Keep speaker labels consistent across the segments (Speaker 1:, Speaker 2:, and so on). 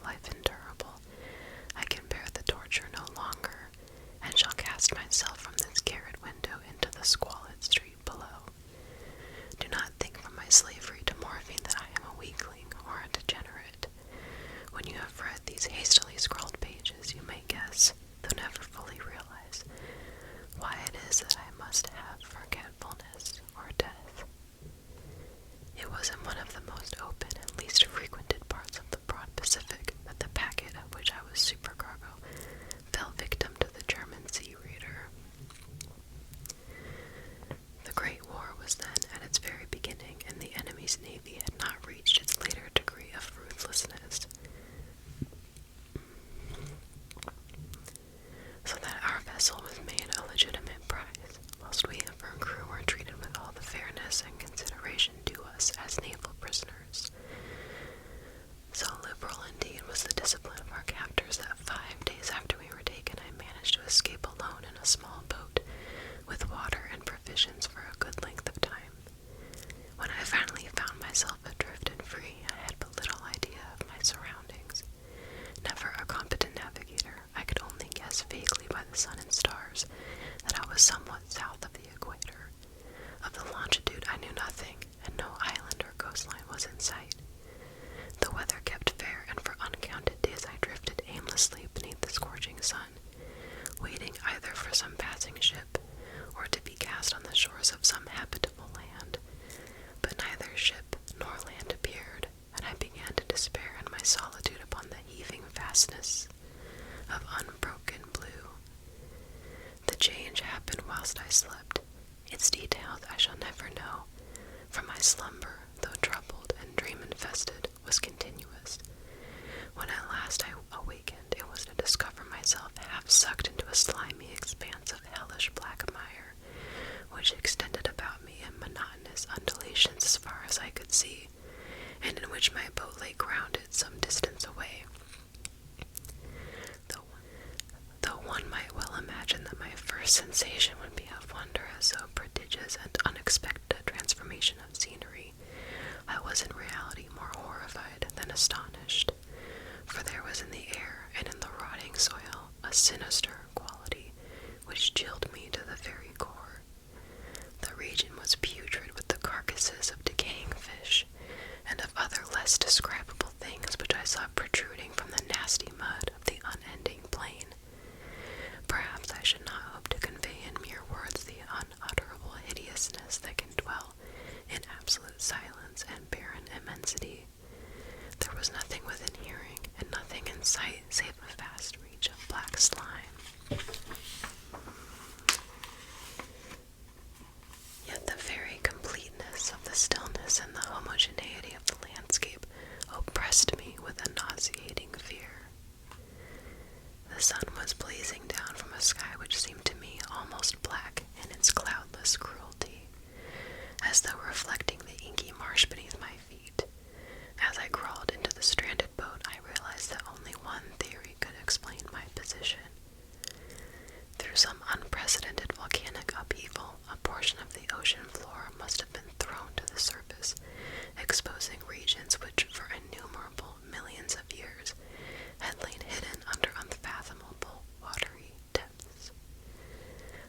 Speaker 1: life endurable. I can bear the torture no longer, and shall cast myself from this garret window into the squalid street below. Do not think from my slavery to morphine that I am a weakling or a degenerate. When you have read these hastily scrawled pages, you may guess, though never fully realize, why it is that I must have forgetfulness or death. It was in one of the most open and least frequented parts of the broad Pacific that the packet of which I was supercargo fell victim to the German sea raider. The Great War was then at its very beginning, and the enemy's navy had not reached its later degree of ruthlessness, so that our vessel was made a legitimate prize, whilst we of her crew were treated with all the fairness and consideration due us as naval prisoners. So liberal indeed was the discipline of our captors that 5 days after we were taken, I managed to escape alone in a small boat, with water and provisions for a good length of time. When I finally found myself adrift and free, I had but little idea of my surroundings. Never a competent navigator, I could only guess vaguely by the sun and stars that I was somewhat south of the equator. Of the longitude I knew nothing, and no island or coastline was in sight. The weather kept fair, and for uncounted days I drifted aimlessly beneath the scorching sun, waiting either for some passing ship, or to be cast on the shores of some habitable land. But neither ship nor land appeared, and I began to despair in my solitude upon the heaving vastness of unbroken blue. The change happened whilst I slept. Its details I shall never know, for my slumber, though troubled and dream-infested, was continuous. When at last I awakened, it was to discover myself half sucked into a slimy expanse of hellish black mire, which extended about me in monotonous undulations as far as I could see, and in which my boat lay grounded some distance away. Though one might well imagine that my first sensation would be of wonder at so prodigious and unexpected a transformation of scenery, I was in reality more horrified than astonished, for there was in the air and in the rotting soil a sinister quality which chilled me to the very core. The region was putrid with the carcasses of decaying fish, and of other less describable things which I saw protruding from the nasty mud of the unending plain. Perhaps I should not hope to convey in mere words the unutterable hideousness that can dwell in absolute silence and barren immensity. There was nothing within hearing, and nothing in sight save a vast reach of black slime. Yet the very completeness of the stillness and the homogeneity of the landscape oppressed me with a nauseating fear. The sun was blazing down from a sky which seemed to me almost black in its cloudless cruelty, as though reflecting the inky marsh beneath my feet. As I crawled into the stranded boat, I realized that only one theory could explain my position. Through some unprecedented volcanic upheaval, a portion of the ocean floor must have been thrown to the surface, exposing regions which, for innumerable millions of years, had lain hidden under unfathomable watery depths.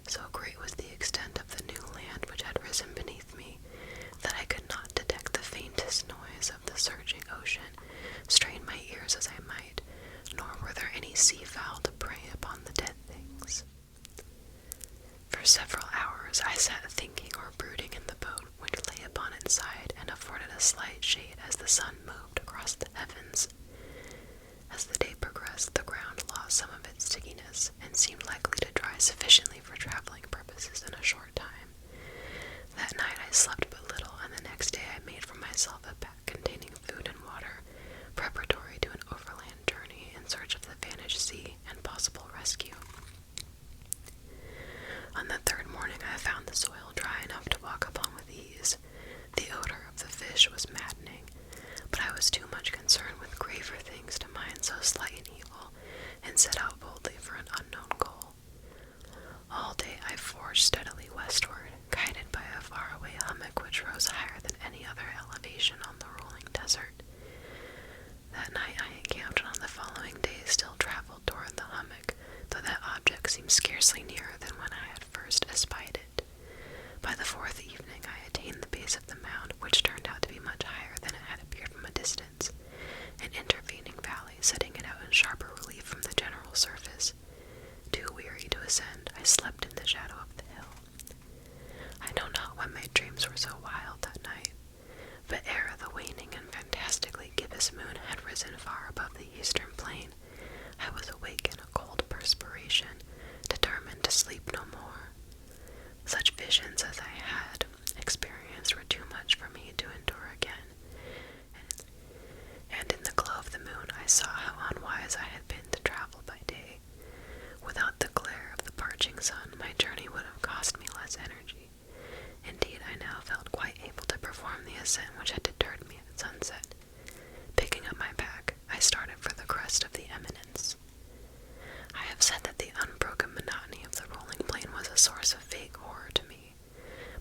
Speaker 1: So great was the extent of the new land which had risen beneath me, that I could not detect the faintest noise of the surging ocean, strain my ears as I might, nor were there any sea-fowl to prey upon the dead things. For several hours I sat thinking or brooding in the boat, which lay upon its side and afforded a slight shade as the sun moved across the heavens. As the day progressed, the ground lost some of its stickiness, and seemed likely to dry sufficiently for traveling purposes in a short time. That night I slept but little, and the next day I made for myself a pack containing food and water, preparatory to an overland journey in search of the vanished sea and possible rescue. On the third morning I found the soil dry enough to walk upon with ease. The odor of the fish was maddening, but I was too much concerned with graver things to mind so slight an evil, and set out boldly for an unknown goal. All day I forged steadily westward, guided by a faraway hummock which rose higher than any other elevation on the rolling desert. That night I encamped, and on the following day still traveled toward the hummock, though that object seemed scarcely nearer than when I had first espied it. By the fourth evening I attained the base of the mound, which turned out to be much higher than it had appeared from a distance, an intervening valley setting it out in sharper relief from the general surface. Too weary to ascend, I slept in the shadow of the hill. I know not why my dreams were so wild that night, but ere the waning and fantastically gibbous moon had risen far above the eastern plain, I was awake in a cold perspiration, determined to sleep no more. Such visions as I had experienced were too much for me to endure again, and in the glow of the moon I saw how unwise I had been to travel by day. Without the glare of the parching sun, my journey would have cost me less energy. Indeed, I now felt quite able to perform the ascent which had deterred me at sunset. Picking up my pack, I started for the crest of the eminence. I have said that the unbroken monotony of the rolling plain was a source of vague horror to me,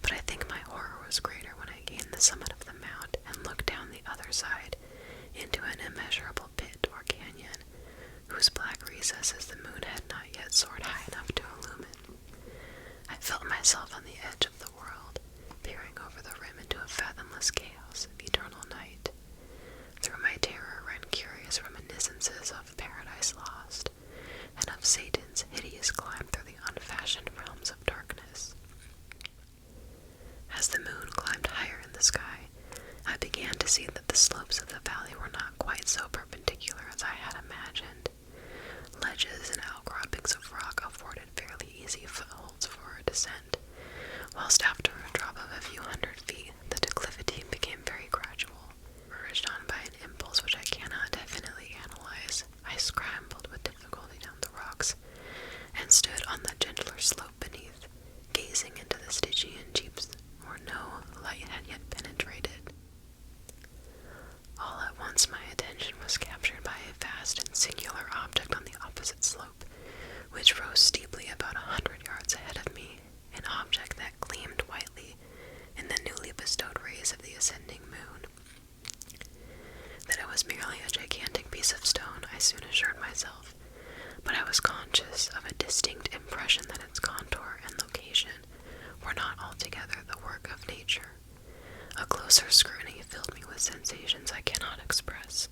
Speaker 1: but I think my horror was greater when I gained the summit of the mount and looked down the other side into an immeasurable pit or canyon, whose black recesses the moon had not yet soared high enough to illumine. I felt myself on the edge of the world, peering over the rim into a fathomless chaos of eternal night. Through my terror ran curious reminiscences of Paradise Lost, and of Satan's hideous climb through the unfashioned realms of darkness. As the moon climbed higher in the sky, I began to see that the slopes of the valley were not quite so perpendicular as I had imagined. Ledges and outcroppings of rock afforded fairly easy footholds for a descent, whilst after a drop of a few hundred feet, the declivity became very gradual. Urged on by an impulse which I cannot definitely analyze, I scrambled with difficulty down the rocks, and stood on the gentler slope beneath, gazing into the Stygian deeps where no light had yet penetrated. All at once my attention was captured by a vast and singular object on the opposite slope, which rose steeply about 100 yards ahead of me, an object that gleamed whitely in the newly bestowed rays of the ascending moon. That it was merely a gigantic piece of stone, I soon assured myself, but I was conscious of a distinct impression that its contour and location were not altogether the work of nature. A closer scrutiny filled me with sensations I cannot express.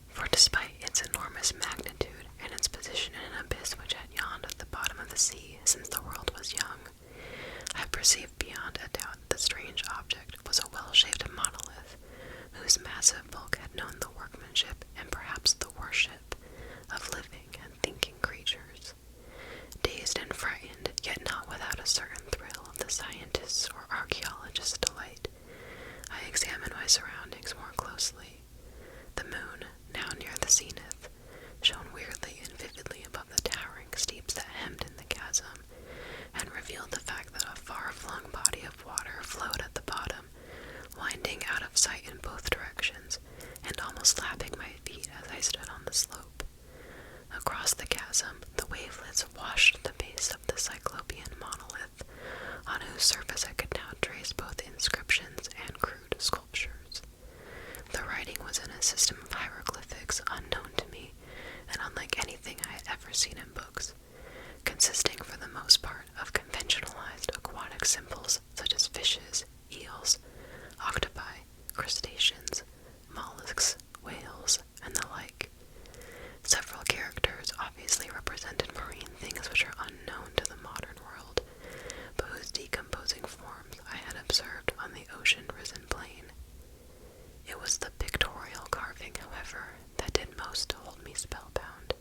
Speaker 1: For despite its enormous magnitude and its position in an abyss which had yawned at the bottom of the sea since the world was young, I perceived beyond a doubt that the strange object was a well-shaped monolith, whose massive bulk had known the workmanship and perhaps the worship of living and thinking creatures. Dazed and frightened, yet not without a certain thrill of the scientist's or archaeologist's delight, I examined my surroundings more closely. The moon, now near the zenith, shone weirdly and vividly above the towering steeps that hemmed in the chasm, and revealed the fact that a far-flung body of water flowed at the bottom, winding out of sight in both directions, and almost lapping my feet as I stood on the slope. Across the chasm, the wavelets washed the base of the cyclopean monolith, on whose surface I could now trace both inscriptions and crude sculptures. The writing was in a system of hieroglyphics unknown to me, and unlike anything I had ever seen in books, consisting for the most part of conventionalized aquatic symbols such as fishes, eels, octopi, crustaceans, mollusks, whales, and the like. Several characters obviously represented marine things which are unknown to the modern world, but whose decomposing forms I had observed on the ocean-risen plain. It was the pictorial carving, however, that did most to hold me spellbound.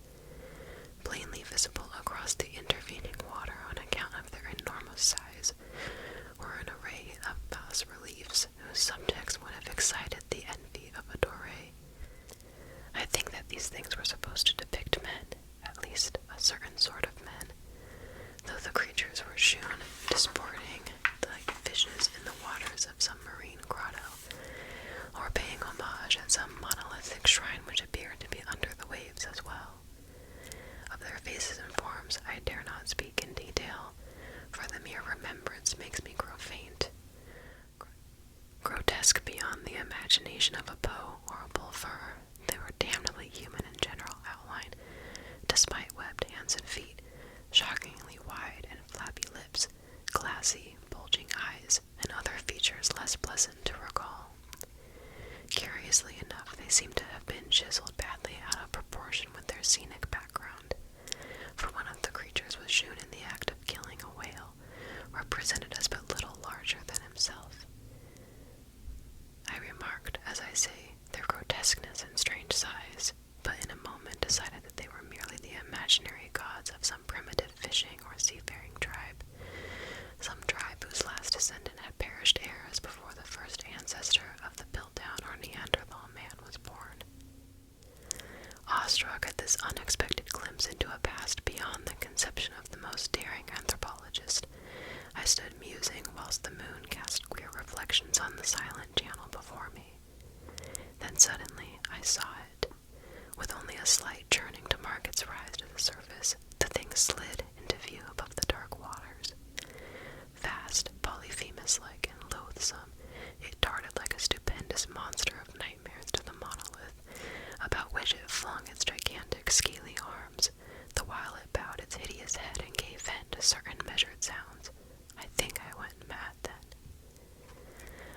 Speaker 1: Plainly visible across the intervening water on account of their enormous size were an array of bas-reliefs whose subjects would have excited the envy of a Doré. I think that these things were supposed to depict men, at least a certain sort of men, though the creatures were shewn disporting like fishes in the waters of some marine grotto, or paying homage at some monolithic shrine which appeared to be under the waves as well. Of their faces and forms I dare not speak in detail, for the mere remembrance makes me grow faint. Grotesque beyond the imagination of a poet, less pleasant to recall. Curiously enough, they seem to have been chiseled badly out of proportion with their scenic background, for one of the creatures was shewn in the act of killing a whale, represented as but little larger than himself. I remarked, as I say, their grotesqueness and strange size, but in a moment decided that they were merely the imaginary gods of some primitive fishing or seafaring tribe, some tribe whose last descendant had perished eras before the first ancestor of the Piltdown or Neanderthal man was born. Awestruck at this unexpected glimpse into a past beyond the conception of the most daring anthropologist, I stood musing whilst the moon cast queer reflections on the silent channel before me. Then suddenly I saw it. With only a slight churning to mark its rise to the surface, the thing slid into view above the dark waters. Vast, Polyphemus-like, and loathsome, it darted like a stupendous monster of nightmares to the monolith, about which it flung its gigantic scaly arms, the while it bowed its hideous head and gave vent to certain measured sounds. I think I went mad then.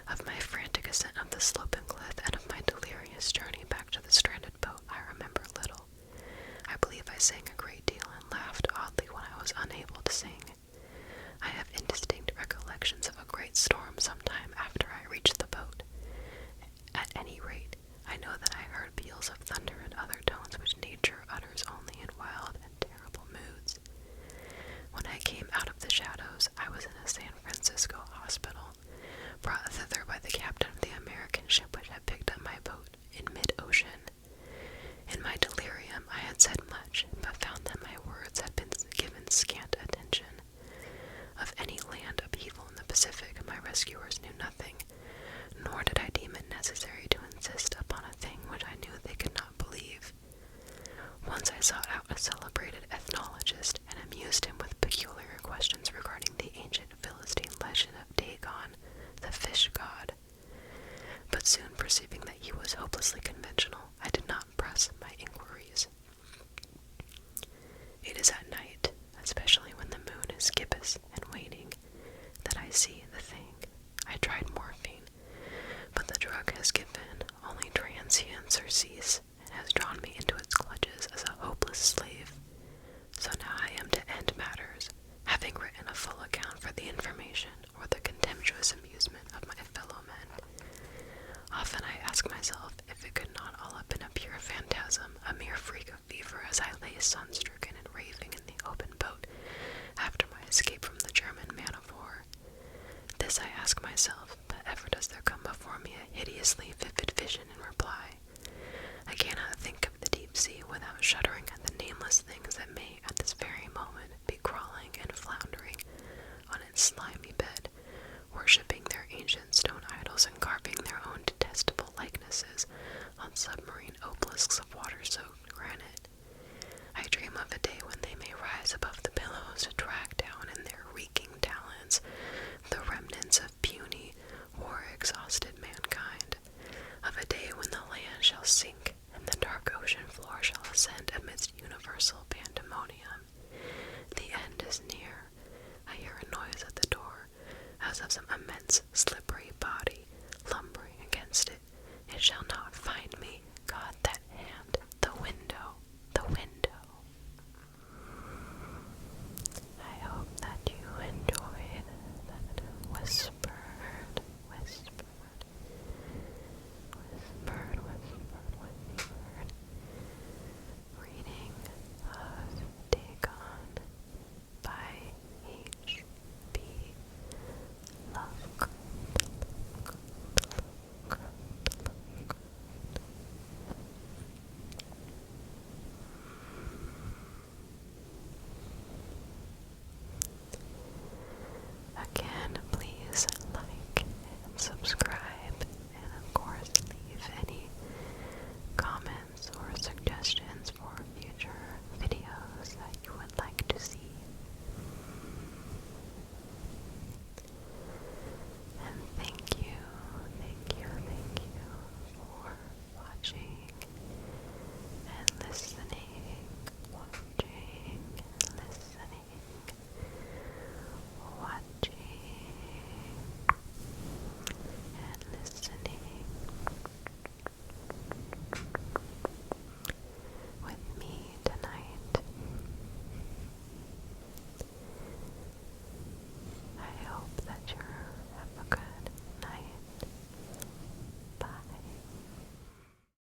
Speaker 1: Of my frantic ascent of the sloping cliff and of my delirious journey back to the stranded boat, I remember little. I believe I sang a great deal and laughed oddly when I was unable to sing. I have indistinct recollections of a great storm some time after I reached the boat. At any rate, I know that I heard peals of thunder and other tones which nature utters only in wild and terrible moods. When I came out of the shadows, I was in a San Francisco hospital, brought thither by the captain of the American ship which had picked up my boat in mid-ocean. In my delirium I had said much, but found that my words had been given scant attention. Of any land upheaval in the Pacific my rescuers knew nothing, nor did I deem it necessary to insist upon a thing which I knew they could not believe. Once I sought out a celebrated ethnologist and amused him with peculiar questions regarding the ancient Philistine legend of Dagon, the fish god. But soon perceiving that he was hopelessly conventional, I did not press my inquiries. It is at night, especially when the moon is gibbous and waning, that I see the thing. I tried morphine, but the drug has given only transient surcease and has drawn me into its clutches as a hopeless slave. So now I am to end matters, having written a full account for the information or the contemptuous amusement of my fellow men. Often I ask myself if it could not all have been a pure phantasm, a mere freak of fever as I lay sun-stricken and raving in the open boat after my escape from the German man-of-war. This I ask myself, but ever does there come before me a hideously vivid vision in reply. I cannot think of the deep sea without shuddering at the nameless things that may at this very moment be crawling and floundering on its slimy bed, worshipping their ancient stone idols and carving their own detestable likenesses on submarine obelisks of water-soaked granite. I dream of a day when they may rise above the billows to drag down in their reeking talons the remnants of puny, war-exhausted mankind, of a day when the land shall sink and the dark ocean floor shall ascend amidst universal pandemonium. The end is near. I hear a noise at the door, as of some immense